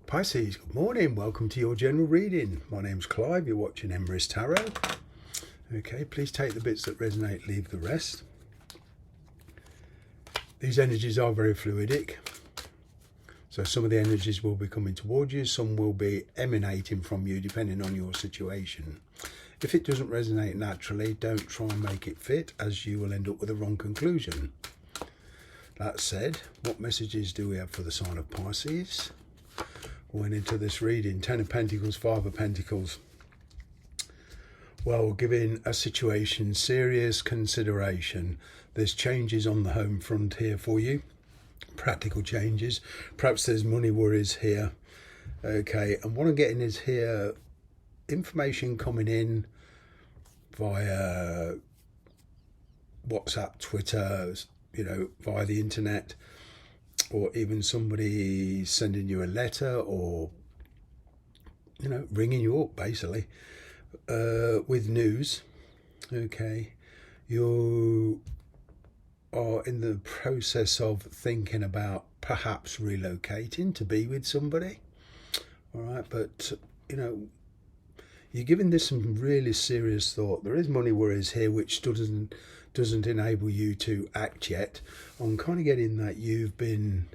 Pisces, good morning. Welcome to your general reading. My name's Clive. You're watching Emrys Tarot. Okay, please take the bits that resonate, leave the rest. These energies are very fluidic. So some of the energies will be coming towards you. Some will be emanating from you depending on your situation. If it doesn't resonate naturally, don't try and make it fit, as you will end up with a wrong conclusion. That said, what messages do we have for the sign of Pisces? Going into this reading, 10 of Pentacles, 5 of Pentacles. Well, giving a situation serious consideration. There's changes on the home front here for you. Practical changes. Perhaps there's money worries here. Okay, and what I'm getting is here information coming in via WhatsApp, Twitter, via the internet, or even somebody sending you a letter or, ringing you up basically with news. Okay, you are in the process of thinking about perhaps relocating to be with somebody. All right, but you're giving this some really serious thought. There is money worries here, which doesn't enable you to act yet. I'm kind of getting that you've been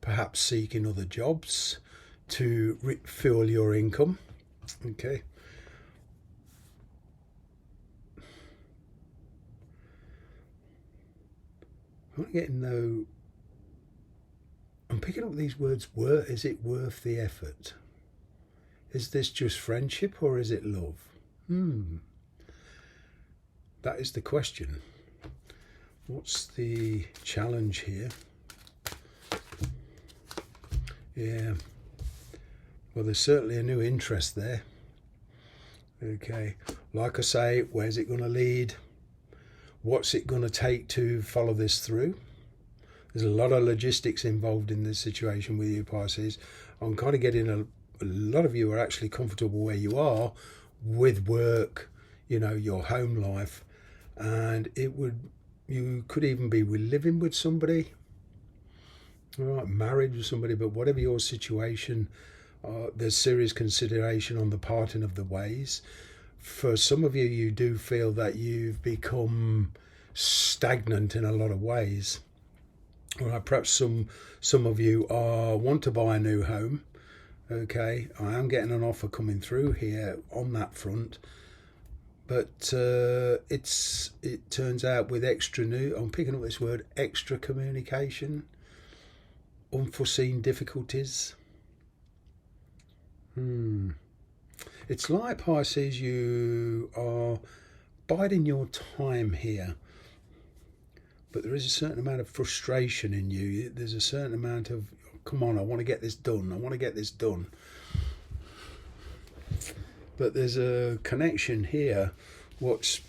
perhaps seeking other jobs to fuel your income. Okay. I'm getting though, I'm picking up these words. Is it worth the effort? Is this just friendship or is it love? That is the question. What's the challenge here? Yeah. Well, there's certainly a new interest there. Okay. Like I say, where's it going to lead? What's it going to take to follow this through? There's a lot of logistics involved in this situation with you, Pisces. I'm kind of getting a lot of you are actually comfortable where you are with work, your home life. And you could even be living with somebody, all right, married with somebody, but whatever your situation, there's serious consideration on the parting of the ways. For some of you, you do feel that you've become stagnant in a lot of ways. All right, perhaps some of you want to buy a new home. Okay, I am getting an offer coming through here on that front. But it turns out with I'm picking up this word, extra communication, unforeseen difficulties. It's like, Pisces, you are biding your time here. But there is a certain amount of frustration in you. There's a certain amount of, come on, I want to get this done. I want to get this done. But there's a connection here, what's,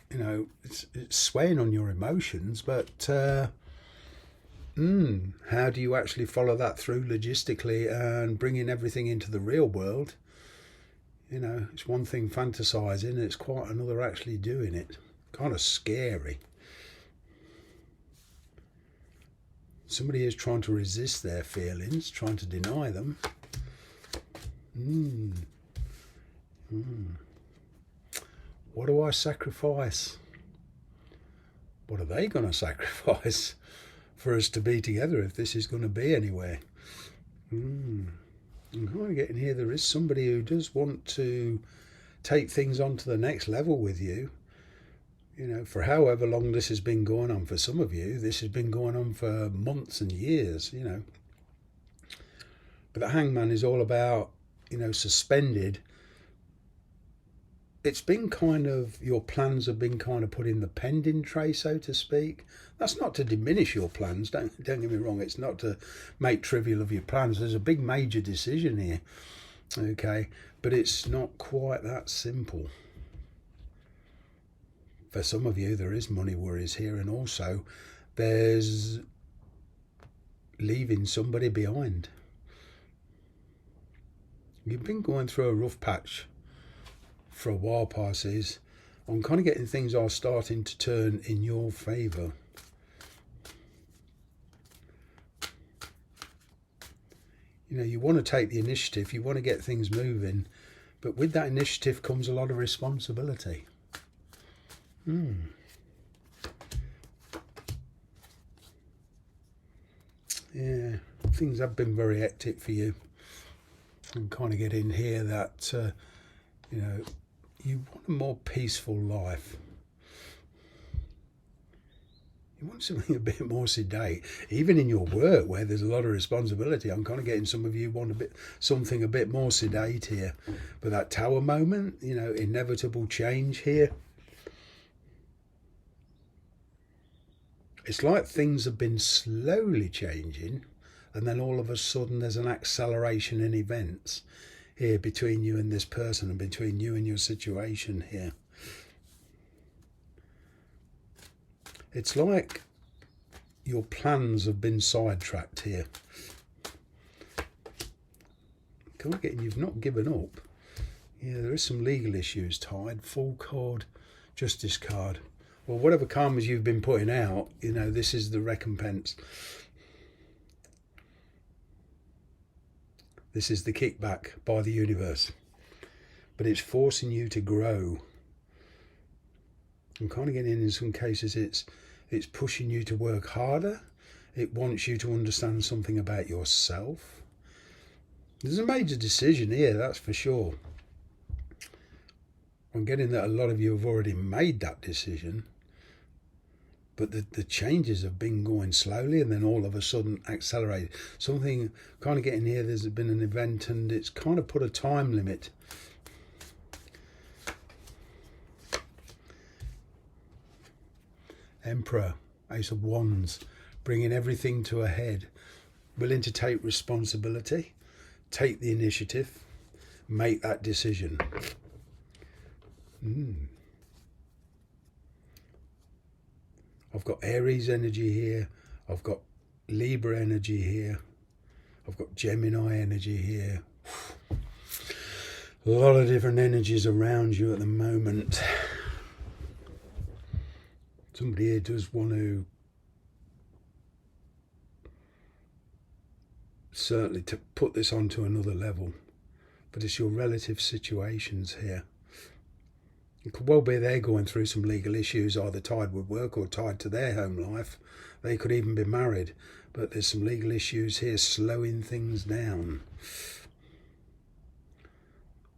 it's swaying on your emotions, but how do you actually follow that through logistically and bringing everything into the real world? It's one thing fantasizing, it's quite another actually doing it. Kind of scary. Somebody is trying to resist their feelings, trying to deny them. What do I sacrifice? What are they going to sacrifice for us to be together if this is going to be anywhere? I'm kind of getting here, there is somebody who does want to take things on to the next level with you. For however long this has been going on. For some of you, this has been going on for months and years, But the Hangman is all about, suspended. It's been kind of, your plans have been kind of put in the pending tray, so to speak. That's not to diminish your plans, don't get me wrong. It's not to make trivial of your plans. There's a big major decision here, okay? But it's not quite that simple. For some of you, there is money worries here, and also there's leaving somebody behind. You've been going through a rough patch for a while, Pisces. I'm kind of getting things are starting to turn in your favour. You know, you want to take the initiative, you want to get things moving, but with that initiative comes a lot of responsibility. Yeah, things have been very hectic for you. I'm kind of getting here that, you know, you want a more peaceful life. You want something a bit more sedate, even in your work where there's a lot of responsibility. I'm kind of getting some of you want something a bit more sedate here. But that tower moment, you know, inevitable change here. It's like things have been slowly changing, and then all of a sudden there's an acceleration in events here between you and this person, and between you and your situation here. It's like your plans have been sidetracked here. Kind of getting you've not given up. Yeah, there is some legal issues tied. Full card, justice card. Well, whatever karmas you've been putting out, you know, this is the recompense. This is the kickback by the universe. But it's forcing you to grow. I'm kind of getting in some cases it's pushing you to work harder. It wants you to understand something about yourself. There's a major decision here, that's for sure. I'm getting that a lot of you have already made that decision. But the changes have been going slowly and then all of a sudden accelerated. Something kind of getting here, there's been an event and it's kind of put a time limit. Emperor, Ace of Wands, bringing everything to a head. Willing to take responsibility, take the initiative, make that decision. I've got Aries energy here. I've got Libra energy here. I've got Gemini energy here. A lot of different energies around you at the moment. Somebody here does want to certainly to put this onto another level, but it's your relative situations here. It could well be they're going through some legal issues, either tied with work or tied to their home life. They could even be married, but there's some legal issues here slowing things down.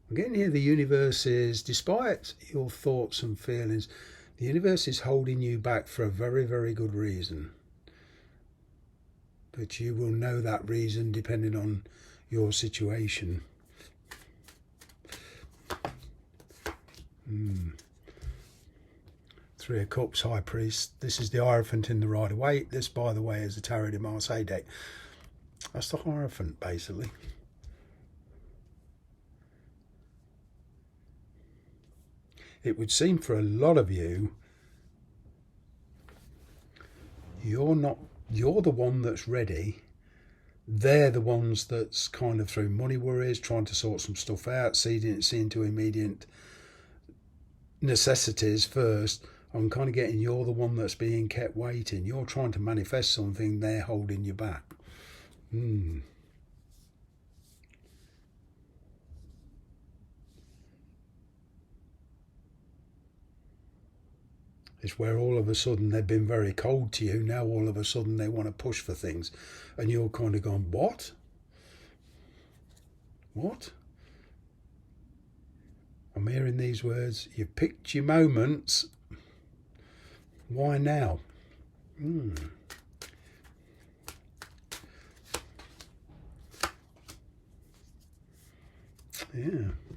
I'm getting here the universe is, despite your thoughts and feelings, the universe is holding you back for a very, very good reason. But you will know that reason depending on your situation. Three of Cups, High Priest. This is the Hierophant in the Rider-Waite. This, by the way, is the Tarot de Marseille deck. That's the Hierophant, basically. It would seem for a lot of you, you're the one that's ready. They're the ones that's kind of through money worries, trying to sort some stuff out, seeing to immediate necessities first. I'm kind of getting you're the one that's being kept waiting. You're trying to manifest something, they're holding you back. It's where all of a sudden they've been very cold to you. Now all of a sudden they want to push for things. And you're kind of going, what? What? I'm hearing these words. You've picked your moments. Why now? Yeah.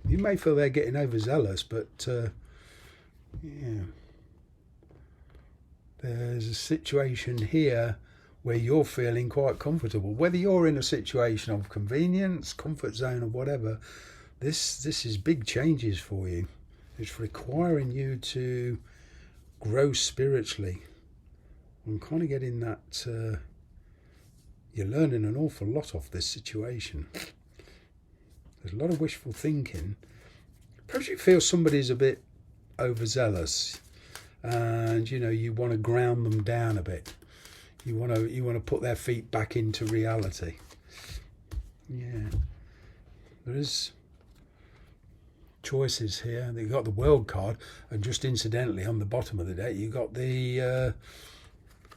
You may feel they're getting overzealous, but yeah. There's a situation here where you're feeling quite comfortable. Whether you're in a situation of convenience, comfort zone or whatever, this is big changes for you. It's requiring you to grow spiritually. I'm kind of getting that you're learning an awful lot off this situation. There's a lot of wishful thinking. Perhaps you feel somebody's a bit overzealous. And you want to ground them down a bit. You want to put their feet back into reality. Yeah, there is choices here. You've got the World card, and just incidentally on the bottom of the deck you got the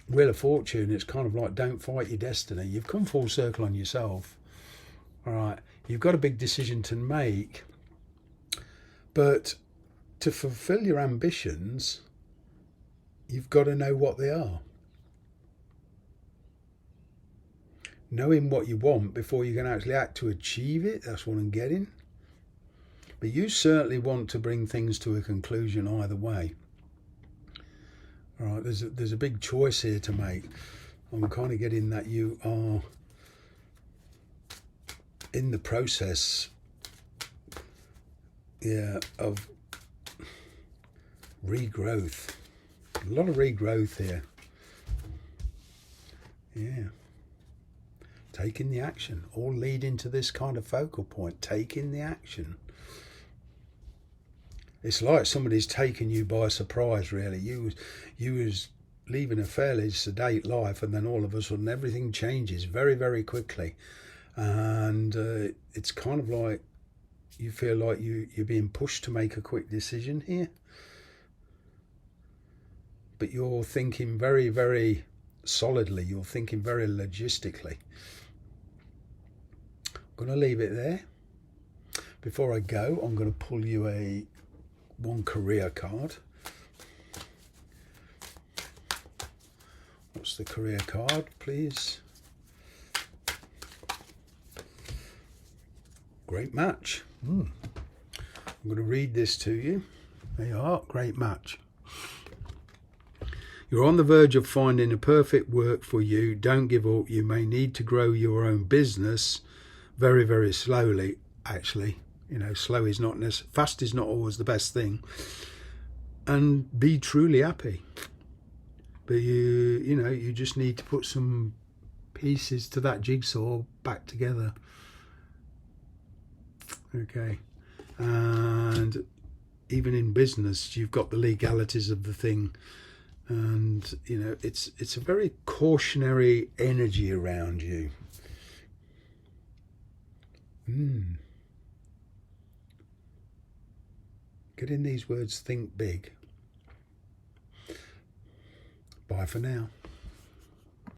Wheel of Fortune. It's kind of like, don't fight your destiny. You've come full circle on yourself. All right, you've got a big decision to make, but to fulfill your ambitions you've got to know what they are. Knowing what you want before you can actually act to achieve it, that's what I'm getting. But you certainly want to bring things to a conclusion either way. All right, there's a big choice here to make. I'm kind of getting that you are in the process, yeah, of regrowth. A lot of regrowth here. Yeah. Taking the action, all leading to this kind of focal point, taking the action. It's like somebody's taken you by surprise, really. You was leaving a fairly sedate life, and then all of a sudden everything changes very, very quickly. And it's kind of like you feel like you're being pushed to make a quick decision here. But you're thinking very, very solidly. You're thinking very logistically. I'm going to leave it there. Before I go, I'm going to pull you one career card. What's the career card, please? Great match. I'm going to read this to you. There you are, great match. You're on the verge of finding a perfect work for you. Don't give up. You may need to grow your own business very, very slowly, actually. You know, slow is not necessary. Fast is not always the best thing. And be truly happy. But you just need to put some pieces to that jigsaw back together. Okay. And even in business, you've got the legalities of the thing. And, you know, it's a very cautionary energy around you. Get in these words, think big. Bye for now.